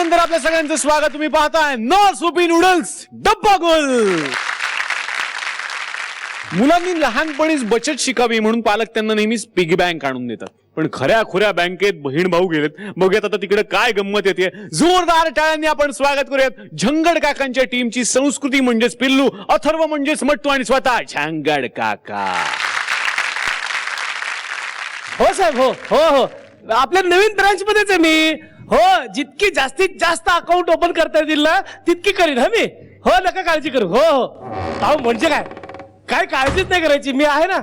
ब्रेकनंतर आपल्या सगळ्यांचं स्वागत. तुम्ही पाहताय नो सुपी नूडल्स डब्बा गोल. मुलांनी लहानपणीच बचत शिकावी म्हणून पालक त्यांना नेहमीच पिगी बँक आणून देतात. पण खऱ्या खुऱ्या बँकेत बहीण भाऊ गेलेत. बघूयात आता तिकडे काय गंमत येते. जोरदार टाळ्यांनी आपण स्वागत करूयात झंगड काकांच्या टीमची. संस्कृती म्हणजेच पिल्लू, अथर्व म्हणजेच मट्टू आणि स्वतः झंगड काका. हो साहेब, हो हो हो आपल्या नवीन ब्रांच मध्येच आहे मी. हो, जितकी जास्तीत जास्त अकाउंट ओपन करता येतील ना तितकी करीन हा मी. हो, नका काळजी करू. हो हो अहो म्हणजे काय काळजीच नाही करायची, मी आहे ना.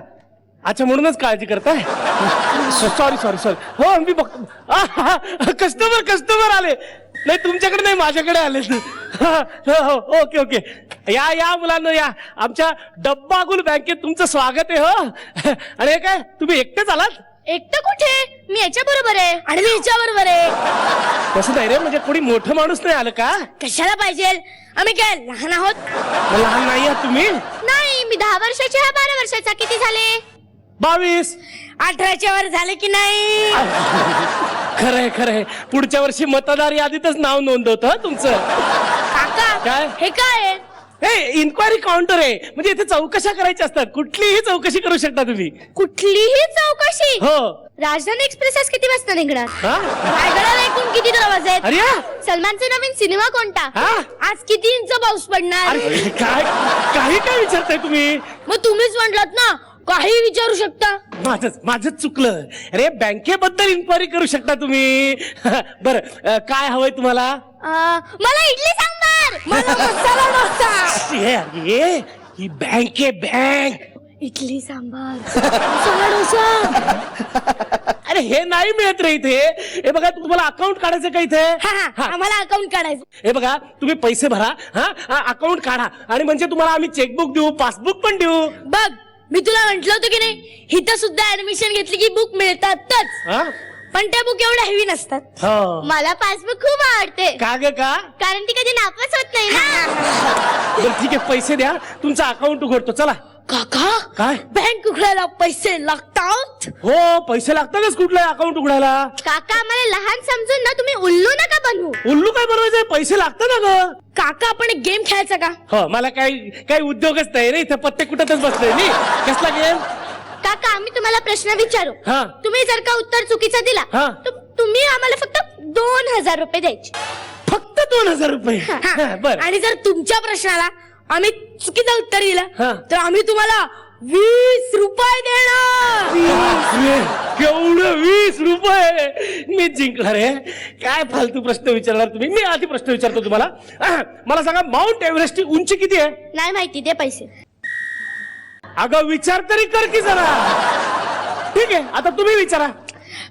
अच्छा, म्हणूनच काळजी करताय. Sorry sorry sorry. हो मी बघतो. कस्टमर आले. नाही तुमच्याकडे नाही, माझ्याकडे आले. हो ओके ओके. या मुलांना या. आमच्या डब्बागुल बँकेत तुमचं स्वागत आहे. हो आणि हे काय तुम्ही एकटेच आलात? एकटं कुठे, मी याच्या बरोबर आहे आणि मी याच्या बरोबर आहे. तसं नाही रे, म्हणजे कोणी मोठं माणूस नाही आलं का? कशाला पाहिजे, आम्ही काय लहान आहोत? लहान नाही आहात तुम्ही? नाही, मी 10 वर्षाची आहे. 12 वर्षाचा. किती झाले? 22. 18च्या वर झाले की नाही? खरंय. पुढच्या वर्षी मतदार यादीतच नाव नोंदवतो तुमचं. काका, काय? हे काय आहे? हे इन्क्वायरी काउंटर आहे. म्हणजे इथे चौकशा करायच्या असतात. कुठलीही चौकशी करू शकता तुम्ही. कुठलीही चौकशी? हो. राजधानी एक्सप्रेस आज किती वाजता निघणार? हा? रायगडाला एकूण किती दरवाजे आहेत? अरे या. सलमानचा नवीन सिनेमा कोणता? हा? आज किती इंच पाऊस पडणार? अरे काय विचारताय तुम्ही? मग तुम्हीच म्हटलात ना काही विचारू शकता. माझंच चुकलं. अरे बँकेबद्दल इन्क्वायरी करू शकता तुम्ही. बरं, काय हवंय तुम्हाला? मला इडली सांबार. मला मसाला डोसा. ये ही बँक आहे, बँक. इडली सांबार मसाला डोसा. अरे हे नाही मिळत रे इथे. हे बघा, तुम्हाला अकाउंट काढायचं का इथे? हा, आम्हाला अकाउंट काढायचं. हे बघा, तुम्ही पैसे भरा, हा अकाउंट काढा आणि म्हणजे तुम्हाला आम्ही चेकबुक देऊ, पासबुक पण देऊ. बघ, मी तुला म्हंटल होतं की नाही, इथं सुद्धा ऍडमिशन घेतली की बुक मिळतातच. हा? पण त्या बुक एवढ्या हेवी नसतात. हो. मला पासबुक खूप आवडते. का ग का? कारण ती कधी नापास होत नाही ना. बरं ठीक आहे, पैसे द्या, तुमचं अकाउंट उघडतो. चला. काका, काय? बँक उघडायला पैसे लागतात? हो, पैसे लागतातच कुठलं अकाउंट उघडायला. काका, आम्हाला लहान समजून ना तुम्ही उल्लू नका बनवू. उल्लू काय बनवायचंय? पैसे लागतात ना ग. काका, आपण एक गेम खेळायचा का? हो, मला काही उद्योगच नाही रे. इथं पत्ते कुठतच बसलोय मी. कसला गेम? काका, आम्ही तुम्हाला प्रश्न विचारू. हा. तुम्ही जर का उत्तर चुकीचं दिला हा. तर तुम्ही आम्हाला फक्त 2000 रुपये द्यायचे. फक्त 2000 रुपये? हा. बरं. आणि जर तुमच्या प्रश्नाला आम्ही चुकीचं उत्तर दिलं हा. तर आम्ही तुम्हाला 20 रुपये देणार. केवढं 20 रुपये? मी जिंकणार आहे. काय फालतू प्रश्न विचारणार तुम्ही? मी आधी प्रश्न विचारतो तुम्हाला. मला सांगा, माउंट एव्हरेस्टची उंची किती आहे? नाही माहिती, दे पैसे. अगं विचार तरी कर की जरा. ठीक आहे, आता तुम्ही विचारा.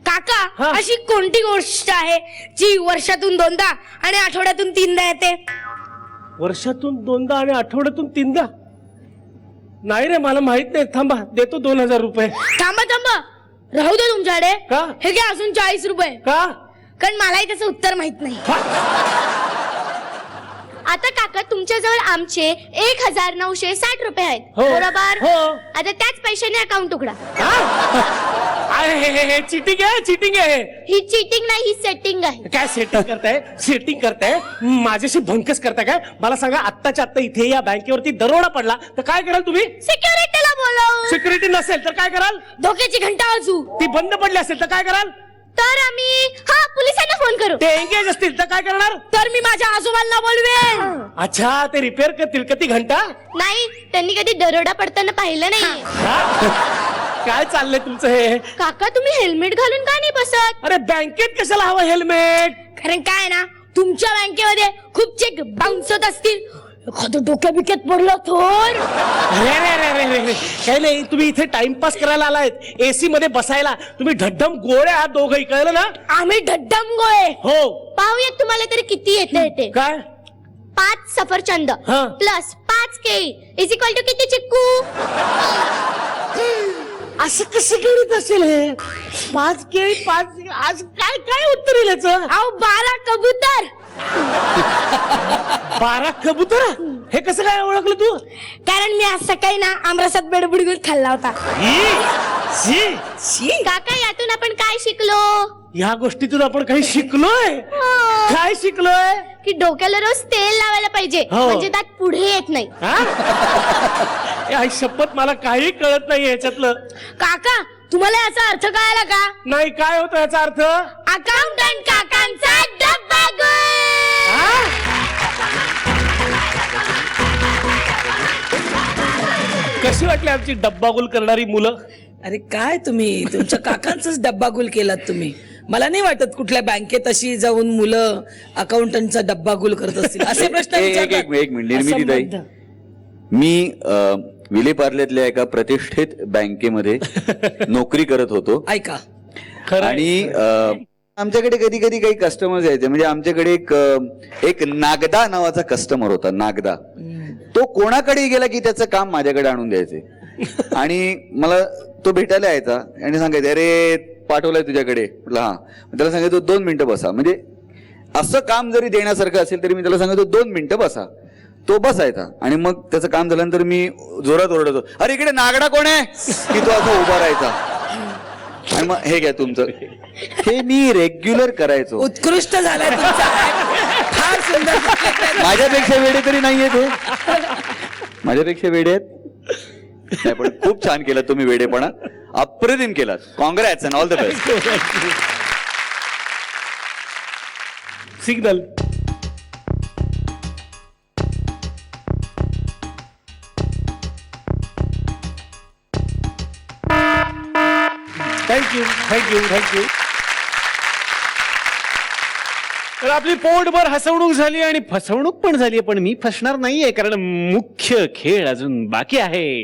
काका, हा. अशी कोणती गोष्ट आहे जी वर्षातून 2दा आणि आठवड्यातून 3दा येते? वर्षातून 2दा आणि आठवड्यातून 3दा? नाही रे, मला माहित नाही. थांबा, देतो 2000 रुपये. थांबा, राहू दे तुमच्याकडे. का? हे घ्या अजून 40 रुपये. का? कारण मलाही त्याचं उत्तर माहित नाही. आता काका, तुमच्याजवळ आमचे 1960 रुपये आहेत. हो. बरोबर. हो. आता त्याच पैशाने अकाउंट उघडा. चिटिंग आहे. ही चीटिंग नाही, ही सेटिंग आहे. काय सेटिंग करताय? माझ्याशी भंकस करताय काय? मला सांगा, आत्ताच्या आत्ता इथे या बँकेवरती दरोडा पडला तर काय कराल तुम्ही? सिक्युरिटीला बोलवू. सिक्युरिटी नसेल तर काय कराल? धोक्याची घंटा वाजवू. ती बंद पडली असेल तर काय कराल? तर आम्ही पोलिसांना फोन करू. ते एंगेज असतील तर काय करणार? तर मी माझ्या आजोबांना बोलवेन. अच्छा, ते रिपेअर करतील का ती घंटा? नाही, त्यांनी कधी दरोडा पडताना पाहिलं नाही. काय चाललंय तुमचं हे? काका, तुम्ही हेल्मेट घालून का नाही बसत? अरे बँकेत कशाला हवं हेल्मेट? कारण काय ना, तुमच्या बँकेमध्ये खूप चेक बाउन्स होत असतील. एखादं डोक्या बिक्यात पडलं तर? अरे काही नाही, तुम्ही इथे टाइमपास करायला आलायत, एसी मध्ये बसायला. तुम्ही ढड्डम गोळे आहात दोघंही, कळलं ना? आम्ही ढड्डम गोळे. हो. पाहूयात तुम्हाला तरी किती येते ते. काय? 5 सफरचंद हा. प्लस 5 केळी इज इक्वल टू किती चिक्कू? असं कसं गणित असेल हे? 5 केळी 5. आज काय उत्तर येईल याचं? 12 कबूतर. 12 कबूतर? हे कसं काय ओळखलं तू? कारण मी आज सकाळी ना आमरसात बेडबुडगुल खाल्ला होता. शी. काका यातून आपण काय शिकलो? या गोष्टीतून आपण काही शिकलोय. हो. काय शिकलोय? की डोक्याला रोज तेल लावायला पाहिजे, हो. म्हणजे दात पुढे येत नाही. हा? आई शपथ मला काही कळत नाही ह्याच्यातलं. काका तुम्हाला याचा अर्थ कळाला का? नाही, काय होतं याचा अर्थ? अकाउंटंट काकांचा डब्बा गोल. कशी वाटली आमची डब्बागुल करणारी मुलं? अरे काय तुम्ही तुमच्या काकांचाच डब्बागुल केलात तुम्ही. मला नाही वाटत कुठल्या बँकेत अशी जाऊन मुलं अकाउंटंटचा डब्बागुल करत असतील असे प्रश्न विचारतात. एक मिनिट निर्मितीताई, असंबद्ध. मी विलेपार्ल्यातल्या एका प्रतिष्ठित बँकेमध्ये नोकरी करत होतो. ऐका, खरं आहे. आणि आमच्याकडे कधी कधी काही कस्टमर्स यायचे. म्हणजे आमच्याकडे एक नागदा नावाचा कस्टमर होता. नागदा तो कोणाकडे गेला की त्याचं काम माझ्याकडे आणून द्यायचे. आणि मला तो भेटायला यायचा आणि सांगायचे, अरे पाठवलंय तुझ्याकडे. म्हटलं हा. त्याला सांगायचो 2 मिनिटं बसा. म्हणजे असं काम जरी देण्यासारखं असेल तरी मी त्याला सांगायचो 2 मिनिटं बसा. तो बसायचा आणि मग त्याचं काम झाल्यानंतर मी जोरात ओरडायचो, अरे इकडे नागडा कोण आहे, की तो असं उभा राहायचा. आणि मग हे घ्या तुमचं. हे मी रेग्युलर करायचो. उत्कृष्ट झालाय तुमचा. फार सुंदर. माझ्यापेक्षा वेडे तरी नाहीये ते. माझ्यापेक्षा वेडे आहेत. नाही, पण खूप छान केलं तुम्ही वेडेपणा. अप्रतिम केलात. Congrats and all the best. Signal. Thank you thank you thank you. तर आपली पोटभर हसवणूक झाली आणि फसवणूक पण झाली, पण मी फसणार नाहीये, कारण मुख्य खेळ अजून बाकी आहे.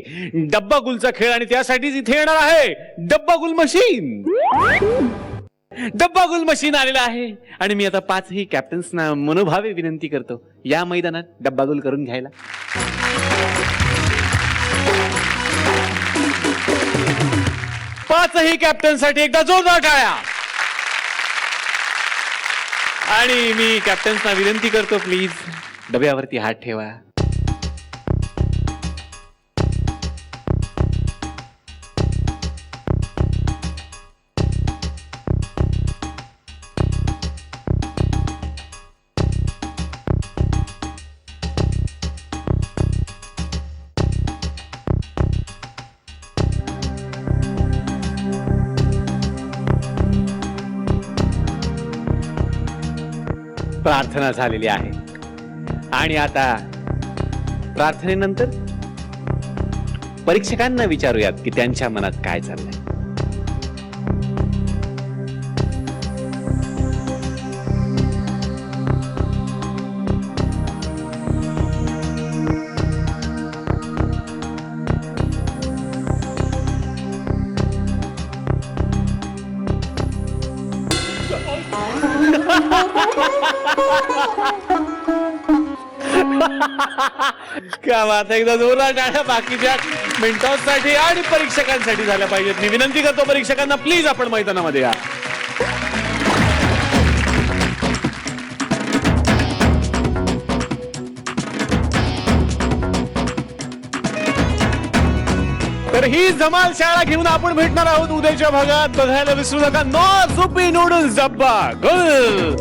डब्बागुलचा खेळ. आणि त्यासाठीच इथे येणार आहे डब्बागुल मशीन. डब्बागुल मशीन आलेलं आहे आणि मी आता 5ही कॅप्टन्सना मनोभावे विनंती करतो, या मैदानात डब्बागुल करून घ्यायला. पाचही कॅप्टनसाठी एकदा जोरदार टाळ्या. आणि मी कॅप्टन्सना विनंती करतो, प्लीज डब्यावरती हात ठेवा. प्रार्थना झालेली आहे आणि आता प्रार्थनेनंतर परीक्षकांना विचारूयात की त्यांच्या मनात काय चाललंय. क्या बात आहे. एकदा जोरदार टाळ्या बाकीच्या मिनिटांसाठी आणि परीक्षकांसाठी झाल्या पाहिजेत. मी विनंती करतो परीक्षकांना, प्लीज आपण मैदानामध्ये या. तर ही धमाल शाळा घेऊन आपण भेटणार आहोत उद्याच्या भागात. बघायला विसरू नका. नो सुपी नूडल्स डब्बा गुल.